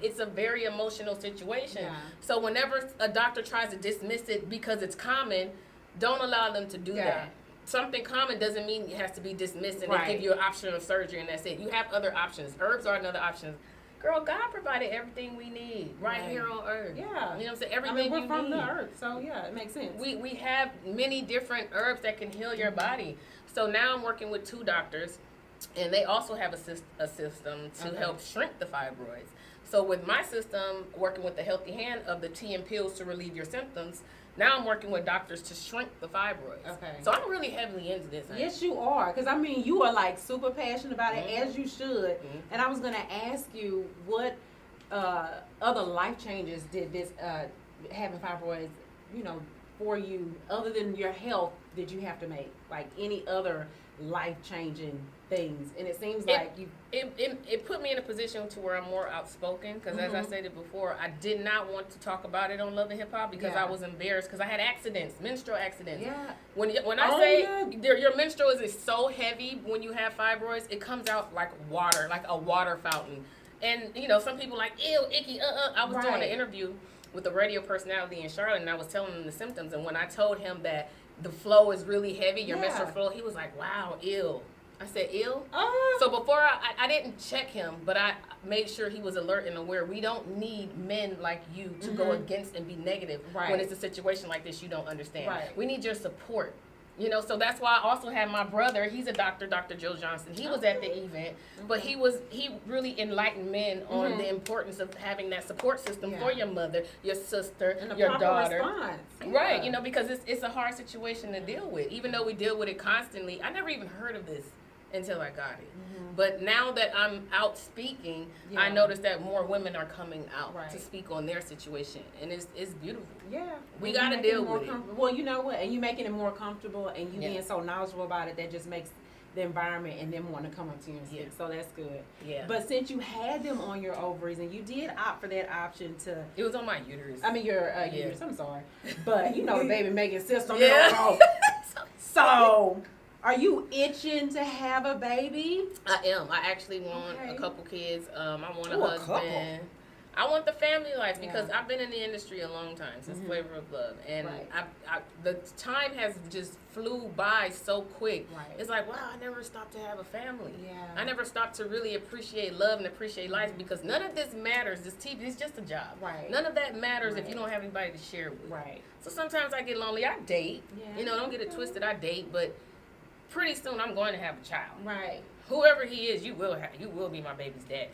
it's a very emotional situation. Yeah. So whenever a doctor tries to dismiss it because it's common, don't allow them to do that. Something common doesn't mean it has to be dismissed and they give you an option of surgery and that's it. You have other options. Herbs are another option. Girl, God provided everything we need right here on earth. Yeah. You know what I'm saying? Everything we're from need. the earth, so yeah, it makes sense. We have many different herbs that can heal your body. So now I'm working with 2 doctors, and they also have a system to help shrink the fibroids. So with my system, working with the Healthy Hand of the tea and pills to relieve your symptoms, now I'm working with doctors to shrink the fibroids. Okay. So I'm really heavily into this. Yes, you are. Because, I mean, you are, like, super passionate about it, as you should. And I was going to ask you what other life changes did this having fibroids, you know, for you, other than your health, did you have to make? Like, any other life-changing things? And it seems like you... It put me in a position to where I'm more outspoken because, as I stated before, I did not want to talk about it on Love and Hip Hop because I was embarrassed because I had accidents, menstrual accidents. Yeah. When I say your menstrual is so heavy when you have fibroids, it comes out like water, like a water fountain. And, you know, some people like, ew, icky, I was doing an interview with a radio personality in Charlotte, and I was telling him the symptoms. And when I told him that the flow is really heavy, your menstrual flow, he was like, wow, ill. I said, ill? So before I didn't check him, but I made sure he was alert and aware. We don't need men like you to go against and be negative when it's a situation like this you don't understand. We need your support. You know, so that's why I also had my brother. He's a doctor, Dr. Joe Johnson. He was at the event, but he really enlightened men on the importance of having that support system for your mother, your sister, and your daughter. Response. Right, you know, because it's a hard situation to deal with. Even though we deal with it constantly, I never even heard of this until I got it. But now that I'm out speaking, I notice that more women are coming out to speak on their situation, and it's beautiful. Yeah, we got to deal with it. Well, you know what? And you making it more comfortable, and you being so knowledgeable about it, that just makes the environment and them wanting to come up to you and speak. So that's good. Yeah. But since you had them on your ovaries, and you did opt for that option to... It was on my uterus. I mean, your uterus. I'm sorry. But, you know, the baby making system. So... Are you itching to have a baby? I am. I actually want a couple kids. I want a husband. I want the family life because I've been in the industry a long time, since Flavor of Love. And the time has just flew by so quick. It's like, wow, I never stopped to have a family. I never stopped to really appreciate love and appreciate life because none of this matters. This TV is just a job. None of that matters if you don't have anybody to share with. So sometimes I get lonely. I date. You know, don't get it twisted. I date, but pretty soon I'm going to have a child. Whoever he is, you will be my baby's daddy.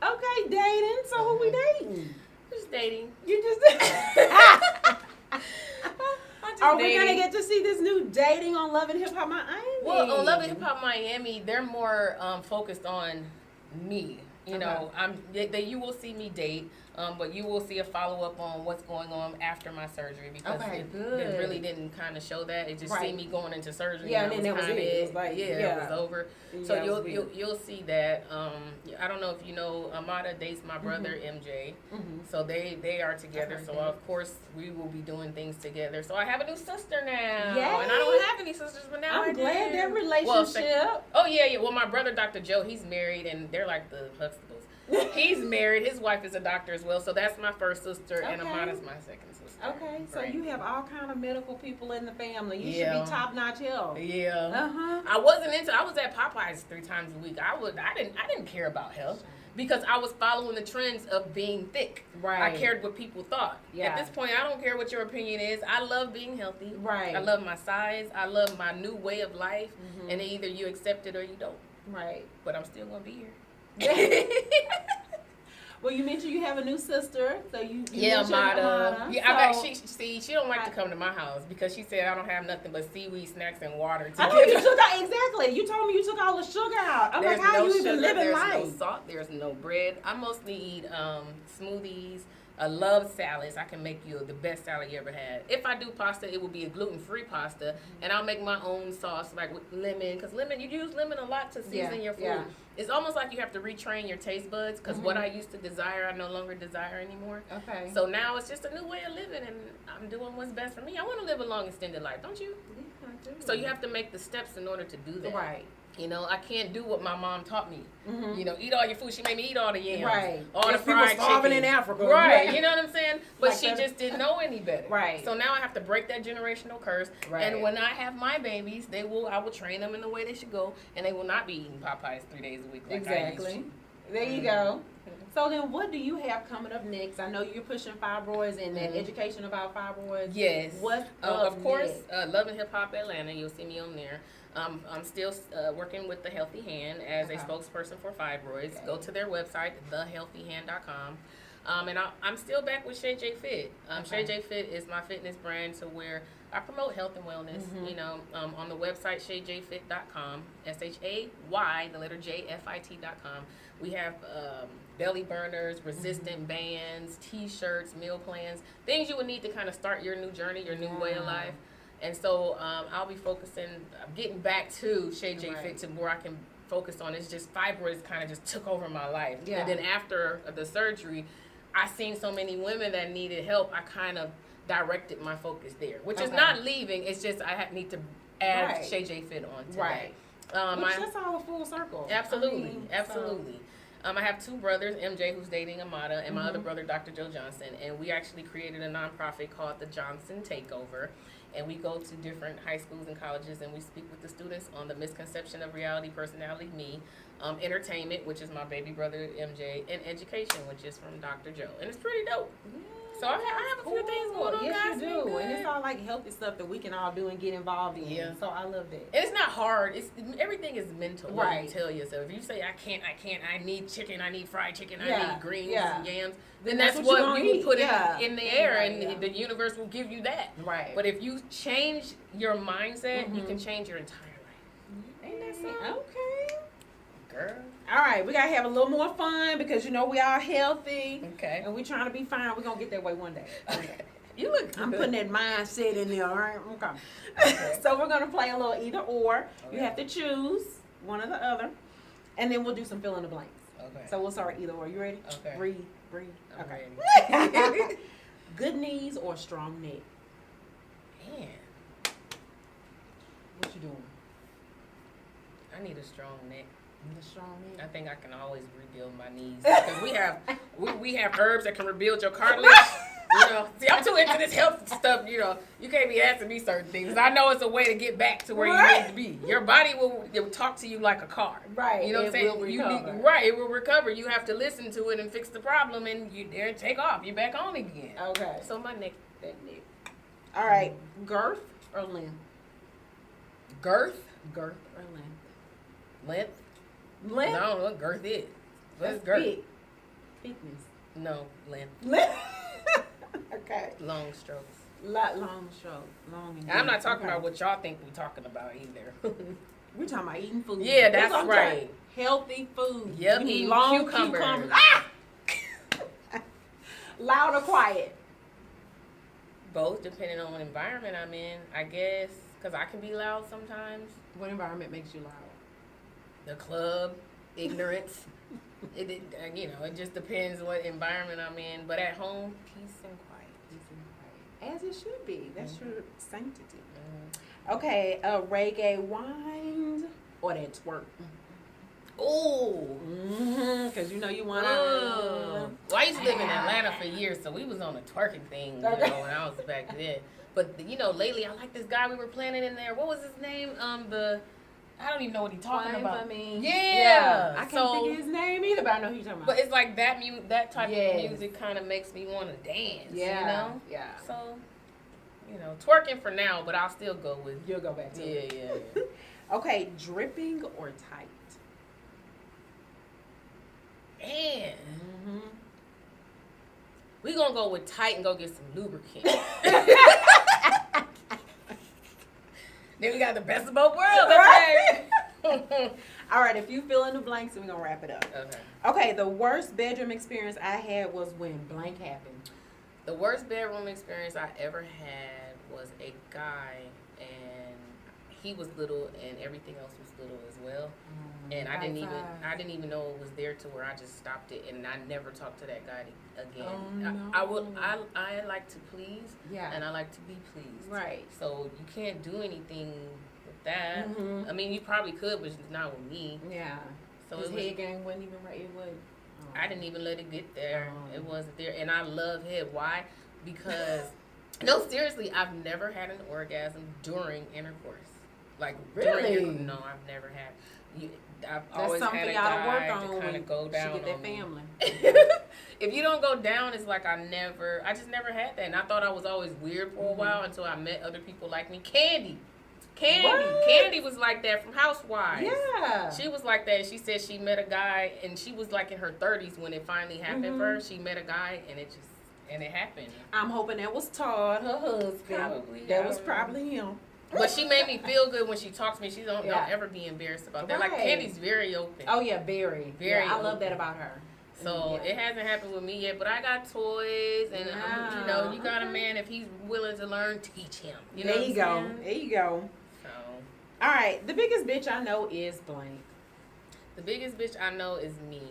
Okay, dating. So who we dating? Just dating. You just Are we gonna get to see this new dating on Love and Hip Hop Miami? Well, on Love and Hip Hop Miami, they're more focused on me. You know, you will see me date, but you will see a follow-up on what's going on after my surgery because it really didn't kind of show that. It just see me going into surgery. And then that was it. It was like, it was over. So you'll see that. I don't know if you know, Amada dates my brother MJ. So they are together. So of course we will be doing things together. So I have a new sister now. And I don't have any sisters, but now I'm glad that relationship. Well, my brother Dr. Joe, he's married, and they're like the Huxtables. He's married. His wife is a doctor as well. So that's my first sister, and Amada's my second sister. Okay, so you have all kind of medical people in the family. You should be top-notch health. I was at Popeyes 3 times a week. I didn't care about health because I was following the trends of being thick. I cared what people thought. At this point, I don't care what your opinion is. I love being healthy. I love my size. I love my new way of life. And either you accept it or you don't. But I'm still gonna be here. Well, you mentioned you have a new sister, so you Amada. She don't like to come to my house because she said I don't have nothing but seaweed snacks and water. I know you took out exactly. You told me you took all the sugar out. I'm like, how you even living life? There's no salt. There's no bread. I mostly eat smoothies. I love salads. I can make you the best salad you ever had. If I do pasta, it will be a gluten-free pasta, and I'll make my own sauce, like with lemon, because you use lemon a lot to season your food. It's almost like you have to retrain your taste buds, because what I used to desire, I no longer desire anymore. So now it's just a new way of living, and I'm doing what's best for me. I want to live a long, extended life, don't you? Yeah, I do. So you have to make the steps in order to do that. You know, I can't do what my mom taught me. Mm-hmm. You know, eat all your food. She made me eat all the yams. Right. All the people fried starving chicken. in Africa. Right. You know what I'm saying? But Like she that. just didn't know any better. Right. So now I have to break that generational curse. Right. And when I have my babies, I will train them in the way they should go, and they will not be eating Popeyes 3 days a week like Exactly. I used to. There you go. So then what do you have coming up next? I know you're pushing fibroids and that education about fibroids. Yes. What's of course, next? Love and Hip Hop Atlanta. You'll see me on there. I'm still working with The Healthy Hand as a spokesperson for fibroids. Okay. Go to their website, thehealthyhand.com. And I'm still back with Shay Fit. Shay Fit is my fitness brand, to where I promote health and wellness. You know, on the website shayjfit.com, SHAY, the letter J, FIT.com. We have belly burners, resistant bands, T-shirts, meal plans, things you would need to kind of start your new journey, your new way of life. And so I'll be getting back to Shay Fit, to where I can focus on. It's just fibroids kind of just took over my life. Yeah. And then after the surgery, I seen so many women that needed help. I kind of directed my focus there, which is not leaving. It's just need to add Shay Fit on to Right. that. Which that's all a full circle. Absolutely, absolutely. I have two brothers, MJ, who's dating Amada, and my other brother, Dr. Joe Johnson, and we actually created a nonprofit called the Johnson Takeover, and we go to different high schools and colleges, and we speak with the students on the misconception of reality, personality, me, entertainment, which is my baby brother, MJ, and education, which is from Dr. Joe, and it's pretty dope. So I have a few things going on, yes, guys. you do, and it's all like healthy stuff that we can all do and get involved in. Yeah. So I love that. And it's not hard. Everything is mental. Right. You tell yourself. If you say I can't, I need chicken, I need fried chicken, I Yeah. need greens Yeah. and yams, Then then that's you're what gonna you will eat. put Yeah. in the air, Right, and yeah. the universe will give you that. Right. But if you change your mindset, you can change your entire life. Ain't that something? Okay. Girl. All right, we gotta have a little more fun because we are healthy Okay. and we trying to be fine. We're gonna get that way one day. You look good. I'm putting that mindset in there, all right? Okay. So we're gonna play a little either or. You have to choose one or the other, and then we'll do some fill in the blanks. Okay. So we'll start either or. You ready? Okay. Breathe. I'm Okay. ready. Good knees or strong neck? Man, What you doing? I need a strong neck. The strong neck. I think I can always rebuild my knees, because we have herbs that can rebuild your cartilage. You know, see, I'm too into this health stuff. You know, you can't be asking me certain things. I know it's a way to get back to where you need to be. Your body will talk to you like a car. Right. You know what I'm saying? Will You recover. it will recover. You have to listen to it and fix the problem, and you there take off. You're back on again. Okay. So my neck. That neck. All right. Girth or length? Girth? Girth or length? Length? Length. I don't know what girth is. What's That's girth? big. Thickness. No, length. Length. Okay. Long strokes. Long stroke. Long and I'm not deep. talking Okay. about what y'all think we're talking about either. We're talking about eating food. Yeah, that's what I'm right. talking. Healthy food. Yep, You need eating long cucumbers. Ah! Loud or quiet? Both, depending on what environment I'm in, I guess. Because I can be loud sometimes. What environment makes you loud? The club, ignorance. It it just depends what environment I'm in. But at home, peace and quiet. As it should be. That's your sanctity. Mm. Okay, a reggae wind or that twerk? Ooh. Because you want Well, I used to live in Atlanta for years, so we was on a twerking thing, when I was back then. But lately, I like this guy we were planning in there. What was his name? I don't even know what he's talking about. Yeah. I can't think of his name either, but I know who you're talking about. But it's like that type of music kind of makes me want to dance. Yeah. You know? Yeah. So, twerking for now, but I'll still go with. You'll go back to it. Yeah. Okay, dripping or tight? Man. We gonna go with tight and go get some lubricant. Then we got the best of both worlds. Right. Okay. All right, if you fill in the blanks, then we're going to wrap it up. Okay. Okay, the worst bedroom experience I had was when blank happened. The worst bedroom experience I ever had was a guy, and he was little, and everything else was little as well. And I didn't even know it was there to where I just stopped it, and I never talked to that guy again. Oh, no. I like to please, Yeah. and I like to be pleased. Right. So you can't do anything that. Mhm. I mean, you probably could, but it's not with me. Yeah. So His it was, head game wasn't even right. It was. I didn't even let it get there. Oh. It wasn't there. And I love head. Why? Because, no, seriously, I've never had an orgasm during intercourse. Like, Really? No, I've never had. I've That's always something had a y'all to guy work to on kind when of go down she get that on me. family. If you don't go down, it's like I just never had that. And I thought I was always weird for a while until I met other people like me. Candy was like that from Housewives. Yeah. She was like that. She said she met a guy, and she was like in her 30s when it finally happened for her. She met a guy, and it happened. I'm hoping that was Todd, her husband. Probably. That was probably him. But she made me feel good when she talks to me. She don't Yeah. ever be embarrassed about that. Right. Like, Candy's very open. Oh yeah, very. Very Yeah, I love open. that about her. So Yeah. it hasn't happened with me yet, but I got toys, and you got a man. If he's willing to learn, teach him. You know There what you I'm go. saying? There you go. So All right, the biggest bitch I know is blank. the biggest bitch I know is me.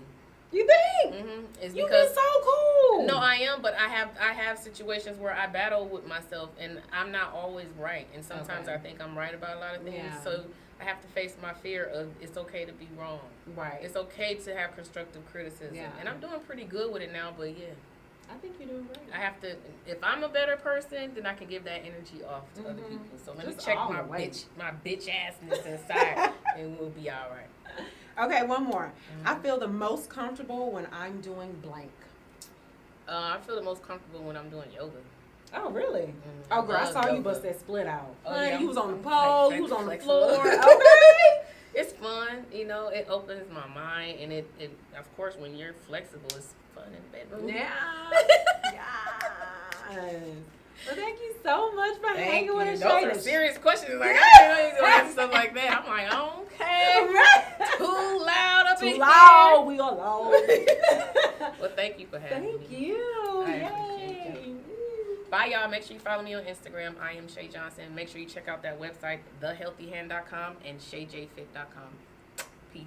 You think? It's You because been so cool. no, I am, but I have situations where I battle with myself, and I'm not always right, and sometimes Okay. I think I'm right about a lot of things. Yeah. So I have to face my fear of it's okay to be wrong. Right. It's okay to have constructive criticism, Yeah. and I'm doing pretty good with it now. But yeah. I think you're doing great. I have to. If I'm a better person, then I can give that energy off to other people. So let me Just check all my the way. bitch assness inside, and we'll be all right. Okay, one more. I feel the most comfortable when I'm doing blank. I feel the most comfortable when I'm doing yoga. Oh, really? Oh, girl, I love saw you yoga. bust that split out. Oh, Honey, yeah, you was on the I'm pole, like you was on the flexible. floor. Okay. It's fun, you know. It opens my mind, and it of course when you're flexible, it's fun in the bedroom. Yeah. Yes. Well, thank you so much for hanging with us. Those are serious questions. Like, Yeah. I didn't know you gonna answer stuff like that. I'm like, okay, too loud up in Too here. loud. We are loud. Well, thank you for having me. Thank you. I appreciate Yay. Bye, y'all. Make sure you follow me on Instagram. I am Shay Johnson. Make sure you check out that website, thehealthyhand.com and shayjfit.com. Peace.